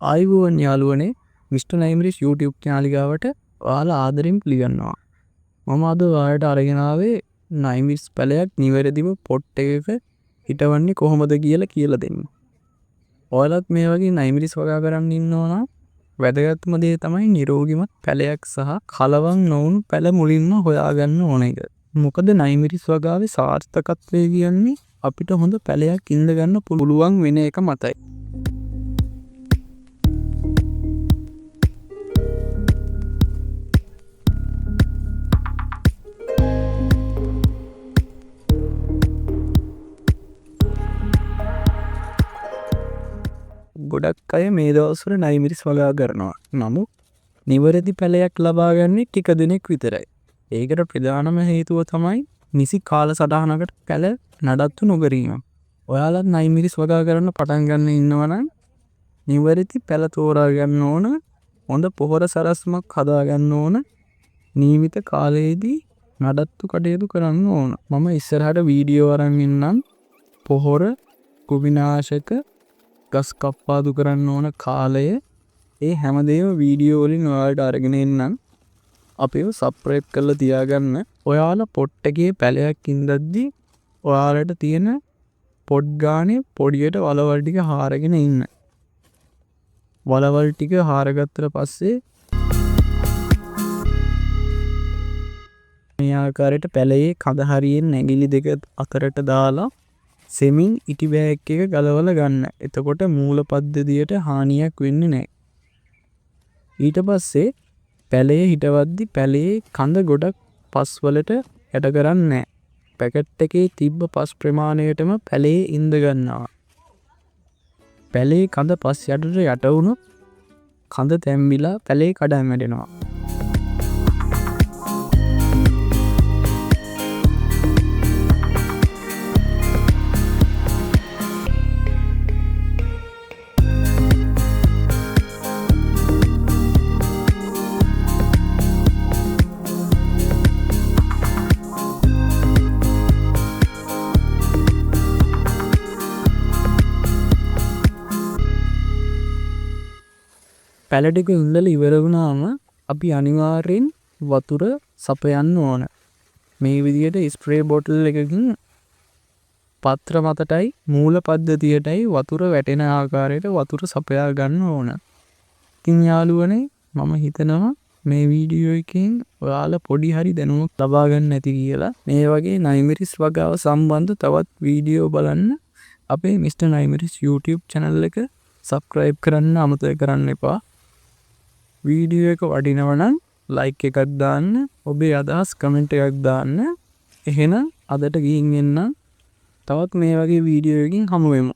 ආයුබෝවන් යාළුවනේ mister නයිමරිස් YouTube channel ගාවට ඔයාලා ආදරෙන් පිළිගන්නවා. මම අද ඔයාලට අරගෙන ආවේ නයිමරිස් පැලයක් නිවැරදිව පොට් එකක හිටවන්නේ කොහොමද කියලා දෙන්න. ඔයාලත් මේ වගේ නයිමරිස් වගා කරන්න ඉන්නවා නම් වැදගත්ම දේ තමයි නිරෝගිමත් පැලයක් සහ කලවම් නොවුණු පැල මුලින්ම හොයාගන්න ඕන එක. මොකද නයිමරිස් වගාවේ සාර්ථකත්වය කියන්නේ අපිට හොඳ පැලයක් ඉඳ ගන්න පුළුවන් වෙන එක මතයි. ගොඩක් අය මේ දවස්වල නයිමරිස් වගා කරනවා. නමුත් නිවැරදි පැලයක් ලබා ගන්නේ ටික දෙනෙක් විතරයි. ඒකට ප්‍රධානම හේතුව තමයි නිසි කාලසටහනකට පැල නඩත්තු නොකිරීම. ඔයාලත් නයිමරිස් වගා කරන්න පටන් ගන්න ඉන්නවා නම් නිවැරදි පැල තෝරා ගන්න ඕන, හොඳ පොහොර සරස්මක් හදා ගන්න ඕන, නියමිත කාලයේදී නඩත්තු කටයුතු කරන්න ඕන. මම ඉස්සරහට වීඩියෝ අරන් ඉන්නම් පොහොර, කුමිනාශක, ගස් කප්පාදු කරන්න ඕන කාලය, ඒ හැමදේම වීඩියෝ වලින් ඔයාලට අරගෙන එන්නම්. අපිව සබ්ස්ක්‍රයිබ් කරලා තියාගන්න. ඔයාලා පොට් එකේ පැලයක් ඉඳද්දි ඔයාලට තියෙන පොඩ් ගානේ පොඩියට වලවල් ටික හාරගෙන ඉන්න. වලවල් ටික හාරගත්තට පස්සේ මේ ආකාරයට පැලයේ කඳ හරියෙන් නැගිලි දෙක අතරට දාලා සෙමින් ඉටි බෑග් එක ගලවලා ගන්න. එතකොට මූල පද්ධතියට හානියක් වෙන්නේ නැහැ. ඊට පස්සේ පැලයේ හිටවද්දි පැලයේ කඳ ගොඩක් පස් වලට යට කරන්නේ නැහැ. පැකට් එකේ තිබ්බ පස් ප්‍රමාණයටම පැලයේ ඉඳ ගන්නවා. පැලයේ කඳ පස් යටට වුණොත් කඳ තැම්බිලා පැලේ කඩන් වැටෙනවා. පැල ටික ඉඳලා ඉවර වුණාම අපි අනිවාර්යෙන් වතුර සපයන්න ඕන. මේ විදිහට ස්ප්‍රේ බොටල් එකකින් පත්‍ර මතටයි මූල පද්ධතියටයි වතුර වැටෙන ආකාරයට වතුර සපයා ගන්න ඕන. ඉතින් යාළුවනේ මම හිතනවා මේ වීඩියෝ එකෙන් ඔයාලා පොඩි හරි දැනුමක් ලබා ගන්න ඇති කියලා. මේ වගේ නයිමරිස් වගාව සම්බන්ධ තවත් වීඩියෝ බලන්න අපේ මිස්ටර් නයිමරිස් YouTube channel එක subscribe කරන්න අමතක කරන්න එපා. වීඩියෝ එක වටිනවා නම් like එකක් දාන්න, ඔබේ අදහස් කමෙන්ට් එකක් දාන්න. එහෙනම් අදට ගිහින් එන්න. තවත් මේ වගේ වීඩියෝ එකකින් හමු වෙමු.